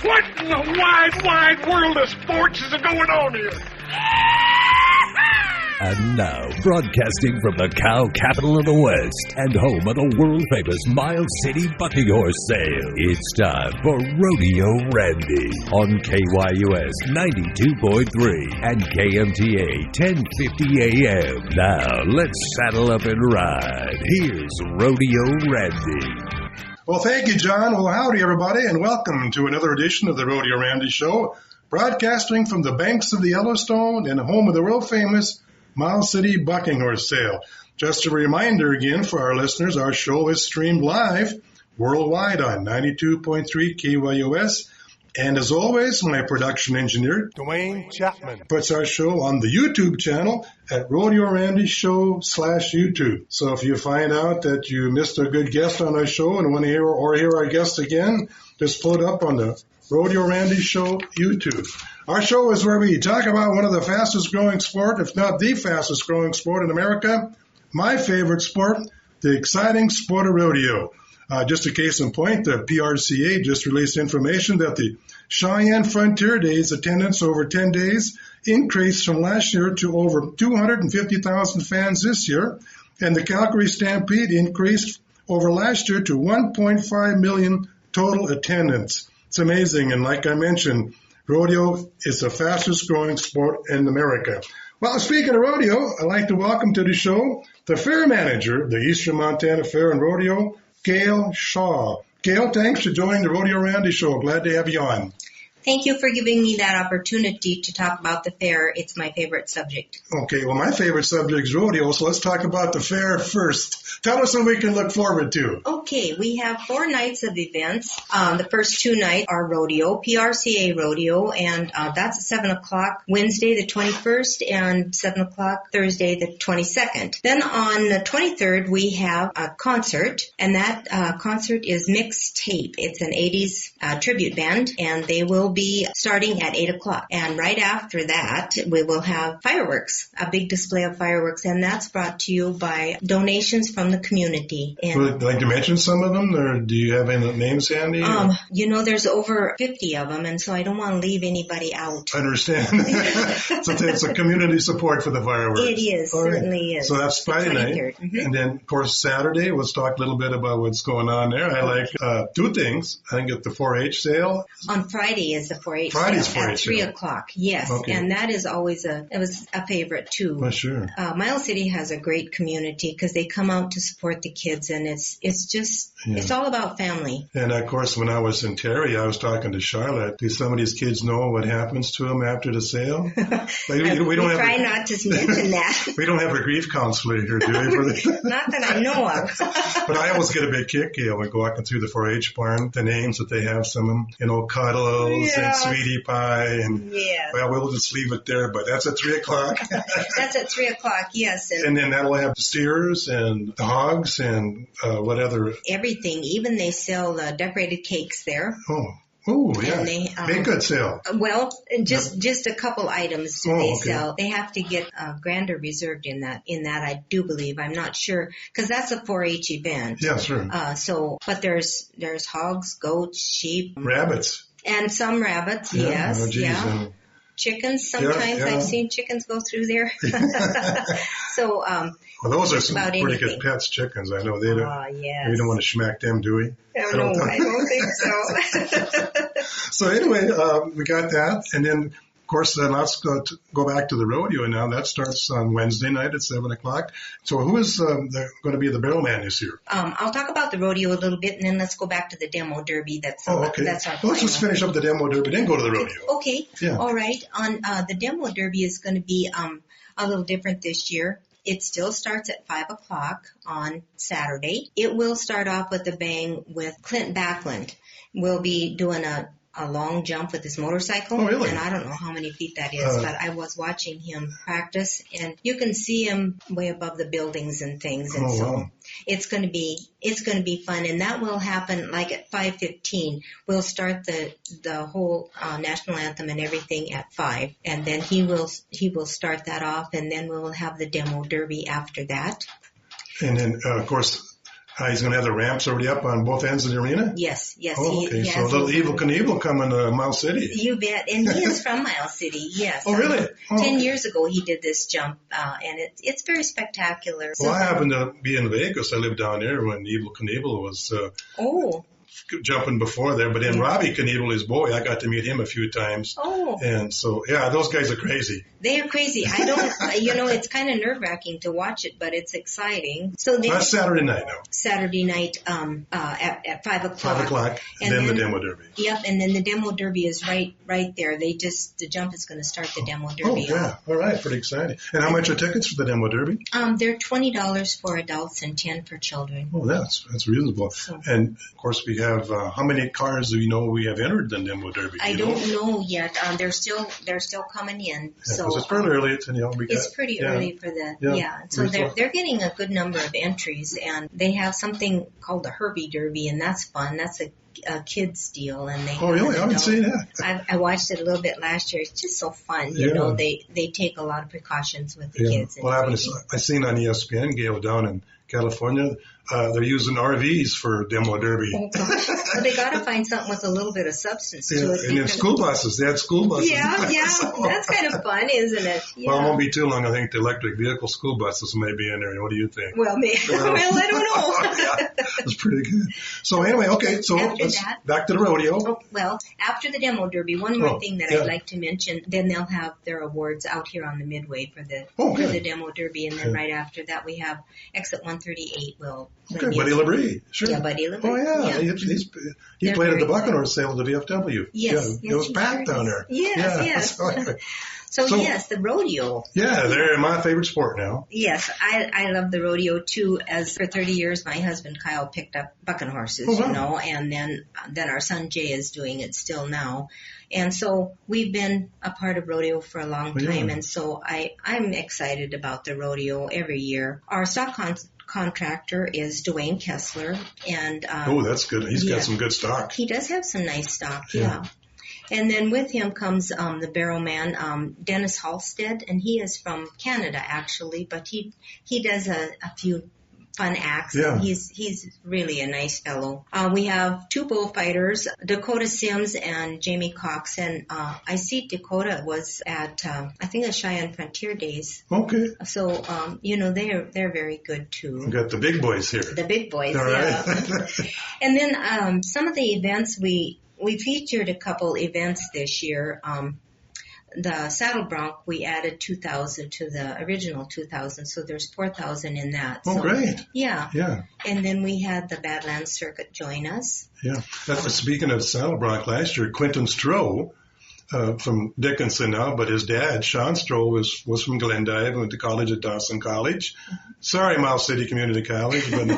What in the wide world of sports is going on here? And now, broadcasting from the cow capital of the West and home of the world-famous Miles City Bucking Horse Sale, it's time for Rodeo Randy on KYUS 92.3 and KMTA 1050 AM. Now, let's saddle up and ride. Here's Rodeo Randy. Well, thank you, John. Well, howdy, everybody, and welcome to another edition of the Rodeo Randy Show, broadcasting from the banks of the Yellowstone and home of the world-famous Miles City Bucking Horse Sale. Just a reminder again for our listeners, our show is streamed live worldwide on 92.3 KYUS. And as always, my production engineer, Dwayne Chapman, puts our show on the YouTube channel at Rodeo Randy Show /YouTube. So if you find out that you missed a good guest on our show and want to hear our guest again, just pull it up on the Rodeo Randy Show YouTube. Our show is where we talk about one of the fastest growing sport, if not the fastest growing sport in America, my favorite sport, the exciting sport of rodeo. Just a case in point, the PRCA just released information that the Cheyenne Frontier Days attendance over 10 days increased from last year to over 250,000 fans this year, and the Calgary Stampede increased over last year to 1.5 million total attendance. It's amazing, and like I mentioned, rodeo is the fastest growing sport in America. Well, speaking of rodeo, I'd like to welcome to the show the fair manager of the Eastern Montana Fair and Rodeo, Gale Shaw. Gale, thanks for joining the Rodeo Randy Show. Glad to have you on. Thank you for giving me that opportunity to talk about the fair. It's my favorite subject. Okay, well, my favorite subject is rodeo, so let's talk about the fair first. Tell us what we can look forward to. Okay, we have 4 nights of events. The first 2 nights are rodeo, PRCA rodeo, and that's at 7 o'clock Wednesday the 21st and 7 o'clock Thursday the 22nd. Then on the 23rd, we have a concert, and that concert is Mixtape. It's an 80s tribute band, and they will be starting at 8 o'clock. And right after that, we will have fireworks, a big display of fireworks, and that's brought to you by donations from the community. And, would you like to mention some of them, or do you have any names handy? There's over 50 of them, and so I don't want to leave anybody out. I understand. So it's a community support for the fireworks. It is, certainly is. So that's Friday night. Mm-hmm. And then, of course, Saturday, let's talk a little bit about what's going on there. I like 2 things. I think at the 4-H sale. On Friday is the 4-H Friday's sale 4-H at 3 sale. o'clock, yes. Okay. And that is always a favorite, too. Well, sure. Miles City has a great community because they come out to support the kids, and it's all about family. And, of course, when I was in Terry, I was talking to Charlotte. Do some of these kids know what happens to them after the sale? We try not to mention that. We don't have a grief counselor here, do we? Not that I know of. But I always get a big kick, when walking through the 4-H barn, the names that they have, some, Cuddles and Sweetie Pie. And, well, we'll just leave it there, but that's at 3 o'clock. That's at 3 o'clock, yes. And then that'll have the steers and the hogs and what other? Everything. Even they sell decorated cakes there. Oh, yeah. Big good sale. Well, just a couple items they sell. They have to get grander reserved in that, I do believe. I'm not sure, because that's a 4-H event. Yeah, sure. But there's hogs, goats, sheep. Rabbits. And some rabbits, yes. Oh, geez, yeah. Chickens, sometimes I've seen chickens go through there. So, well, those are some pretty good pets, chickens. I know they don't. Yes. We don't want to smack them, do we? I don't think so. So anyway, we got that, and then of course let's go back to the rodeo now. That starts on Wednesday night at 7 o'clock. So who is going to be the barrel man this year? I'll talk about the rodeo a little bit, and then let's go back to the demo derby. That's our Let's just finish up the demo derby, then go to the rodeo. Okay. Yeah. All right. On the demo derby is going to be a little different this year. It still starts at 5 o'clock on Saturday. It will start off with a bang with Clint Backlund. We'll be doing a long jump with his motorcycle. Oh, really? And I don't know how many feet that is, but I was watching him practice, and you can see him way above the buildings and things. And wow. It's going to be fun, and that will happen like at 5:15. We'll start the whole national anthem and everything at 5, and then he will start that off, and then we'll have the demo derby after that. And then of course He's going to have the ramps already up on both ends of the arena? Yes. Oh, okay. He So has little those- Evel Knievel coming to Miles City. You bet. And he is from Miles City, yes. Oh, really? 10 years ago he did this jump, and it's very spectacular. Well, I happened to be in Vegas. I lived down there when Evel Knievel was jumping before there. But then Robbie Knievel, his boy, I got to meet him a few times. Oh. And so, yeah, those guys are crazy. They are crazy. I don't, it's kind of nerve-wracking to watch it, but it's exciting. So That's Saturday night now. Saturday night at 5 o'clock. 5 o'clock, and then the demo derby. Yep, and then the demo derby is right there. The jump is going to start the demo derby. Oh, yeah. All right, pretty exciting. And how much are tickets for the demo derby? They're $20 for adults and $10 for children. Oh, that's reasonable. So, and, of course, we have, how many cars do we know we have entered the demo derby? I don't know yet. They're still coming in. Yeah, so it's fairly early. It's pretty early for the, So they're getting a good number of entries, and they have something called the Herbie Derby, and that's fun. That's a kids deal, and they. Oh, really? I haven't seen that. I watched it a little bit last year. It's just so fun. You know, they take a lot of precautions with the kids. What happened is I seen on ESPN, Gale, down in California, they're using RVs for demo derby. Oh, gosh. Well, they got to find something with a little bit of substance to it. And then school buses. They had school buses. Yeah. That's kind of fun, isn't it? Yeah. Well, it won't be too long. I think the electric vehicle school buses may be in there. What do you think? Well, maybe. Well, I don't know. That's pretty good. So anyway, okay. So back to the rodeo. Oh, well, after the demo derby, one more thing that I'd like to mention. Then they'll have their awards out here on the Midway for the demo derby, and then right after that we have Exit 138 will. Okay, Buddy LeBrie. Sure. Yeah, Buddy LeBrie. Oh, yeah. He played at the Buccaneers sale at the VFW. Yes. It was packed down there. Yes. So, yes, the rodeo. Yeah, they're my favorite sport now. Yes, I love the rodeo, too. As for 30 years, my husband, Kyle, picked up bucking horses, and then our son, Jay, is doing it still now. And so we've been a part of rodeo for a long time, and so I'm excited about the rodeo every year. Our stock contractor is Dwayne Kessler, and that's good. He's got some good stock. He does have some nice stock, yeah. And then with him comes the barrel man, Dennis Halstead, and he is from Canada actually, but he does a few fun acts. Yeah. He's really a nice fellow. We have two bullfighters, Dakota Sims and Jamie Cox, and I see Dakota was at I think the Cheyenne Frontier Days. Okay. So they're very good too. We got the big boys here. The big boys, all yeah. Right. And then some of the events we featured a couple events this year. The saddle bronc, we added 2,000 to the original 2,000, so there's 4,000 in that. Oh, great. Yeah. Yeah. And then we had the Badlands Circuit join us. Yeah. Speaking of saddle bronc, last year, Quentin Stroh, from Dickinson now, but his dad, Sean Stroh, was from Glendive, went to college at Dawson College. Sorry, Miles City Community College, but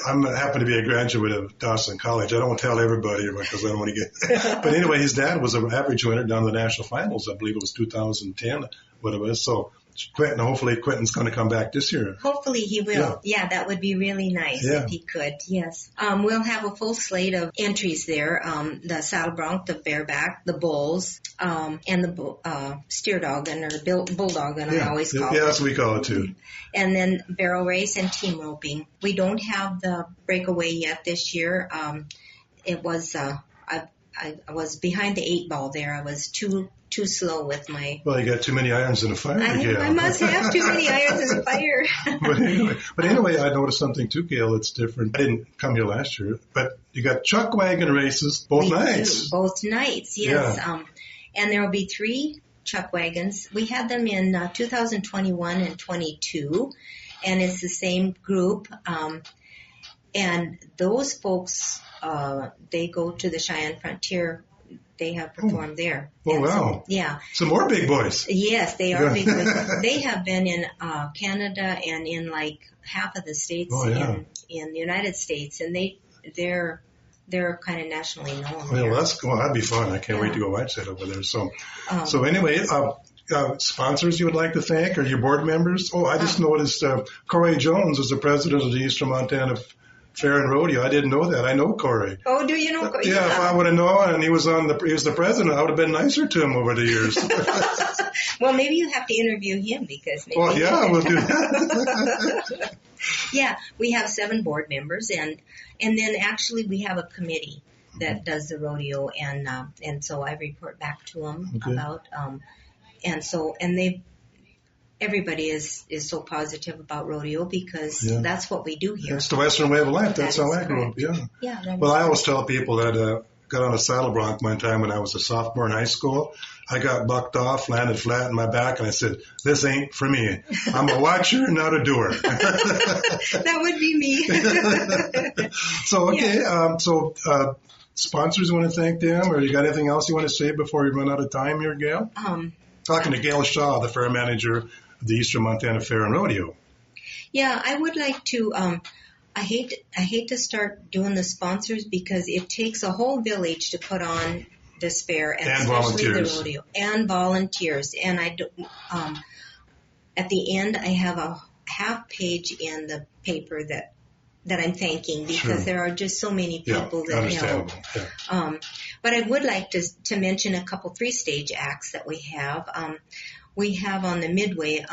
I happen to be a graduate of Dawson College. I don't tell everybody because I don't want to get. But anyway, his dad was an average winner down the national finals. I believe it was 2010, what it was. So hopefully Quentin's going to come back this year. Hopefully he will. Yeah, that would be really nice if he could. Yes. We'll have a full slate of entries there. The saddle bronc, the bareback, the bulls, and the steer doggin or bulldoggin, I always call it. Yeah, that's what we call it too. And then barrel race and team roping. We don't have the breakaway yet this year. It was I was behind the 8 ball there. I was too slow with my. Well, you got too many irons in the fire, Gail. I must have too many irons in the fire. but anyway, I noticed something too, Gail. It's different. I didn't come here last year, but you got chuck wagon races both nights. Both nights, yes. Yeah. And there will be 3 chuck wagons. We had them in 2021 and 22, and it's the same group. And those folks, they go to the Cheyenne Frontier. They have performed there. Oh, wow. Yeah. Some more big boys. Yes, they are big boys. They have been in Canada and in like half of the states in the United States, and they're kind of nationally known. Well, that'd be fun. I can't wait to go watch that over there. So anyway, sponsors you would like to thank, or your board members? Oh, I just noticed Corey Jones is the president of the Eastern Montana Fair and Rodeo. I didn't know that. I know Corey. Oh, do you know Corey? Yeah, if I would have known and he was the president, I would have been nicer to him over the years. Well, maybe you have to interview him because maybe. Well, yeah, we'll do that. Yeah, we have 7 board members, and then actually we have a committee that does the rodeo, and so I report back to them about, everybody is so positive about rodeo because that's what we do here. It's the Western way of life. That's how I grew up. Yeah. Well, I always tell people that got on a saddle bronc one time when I was a sophomore in high school. I got bucked off, landed flat in my back, and I said, "This ain't for me. I'm a watcher, not a doer." That would be me. So, okay. Sponsors, you want to thank them, or you got anything else you want to say before we run out of time here, Gale? Talking to Gale Shaw, the fair manager of the Eastern Montana Fair and Rodeo. Yeah, I would like to. I hate to start doing the sponsors because it takes a whole village to put on this fair, and especially volunteers. the rodeo, and volunteers. And at the end, I have a half page in the paper that I'm thanking because there are just so many people that help. Yeah. But I would like to mention a couple 3-stage acts that we have. We have on the Midway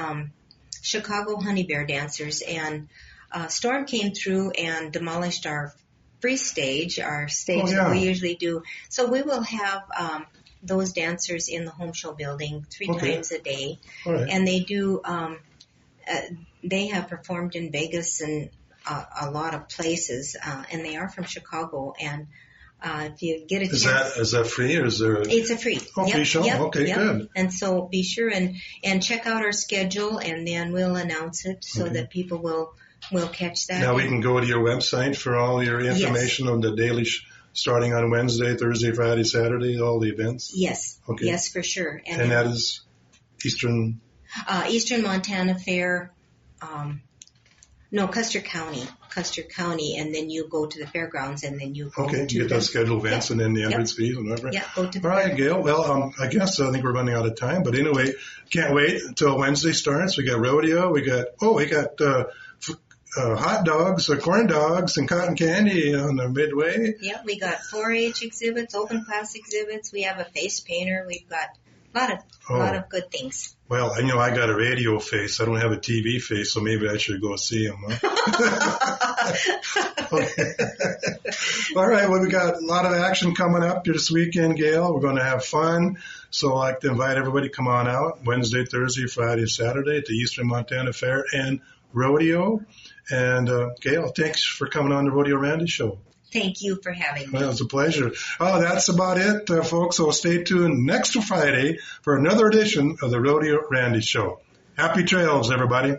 Chicago Honey Bear Dancers, and storm came through and demolished our free stage, our stage that we usually do. So we will have those dancers in the home show building 3 times a day. Right. And they do, they have performed in Vegas and a lot of places, and they are from Chicago. And if you get a chance. Is that free or is there? It's a free. Free show? Okay, good. And so be sure and check out our schedule, and then we'll announce it so that people will catch that. Now we can go to your website for all your information on the daily starting on Wednesday, Thursday, Friday, Saturday, all the events? Yes. Okay. Yes, for sure. And that is Eastern? Eastern Montana Fair, Custer County, and then you go to the fairgrounds, and then you go to you get those scheduled events and then the entrance fees and whatever. Yeah, go to the All right, Gale. Well, I think we're running out of time, but anyway, can't wait until Wednesday starts. We got rodeo. We got hot dogs, corn dogs, and cotton candy on the Midway. Yeah, we got 4-H exhibits, open class exhibits. We have a face painter. We've got a lot of good things. Well, I got a radio face. I don't have a TV face, so maybe I should go see him. Huh? Okay. All right. Well, we got a lot of action coming up this weekend, Gale. We're going to have fun. So I'd like to invite everybody to come on out Wednesday, Thursday, Friday, Saturday at the Eastern Montana Fair and Rodeo. And Gale, thanks for coming on the Rodeo Randy Show. Thank you for having me. Well, it was a pleasure. Oh, that's about it, folks. So stay tuned next Friday for another edition of the Rodeo Randy Show. Happy trails, everybody.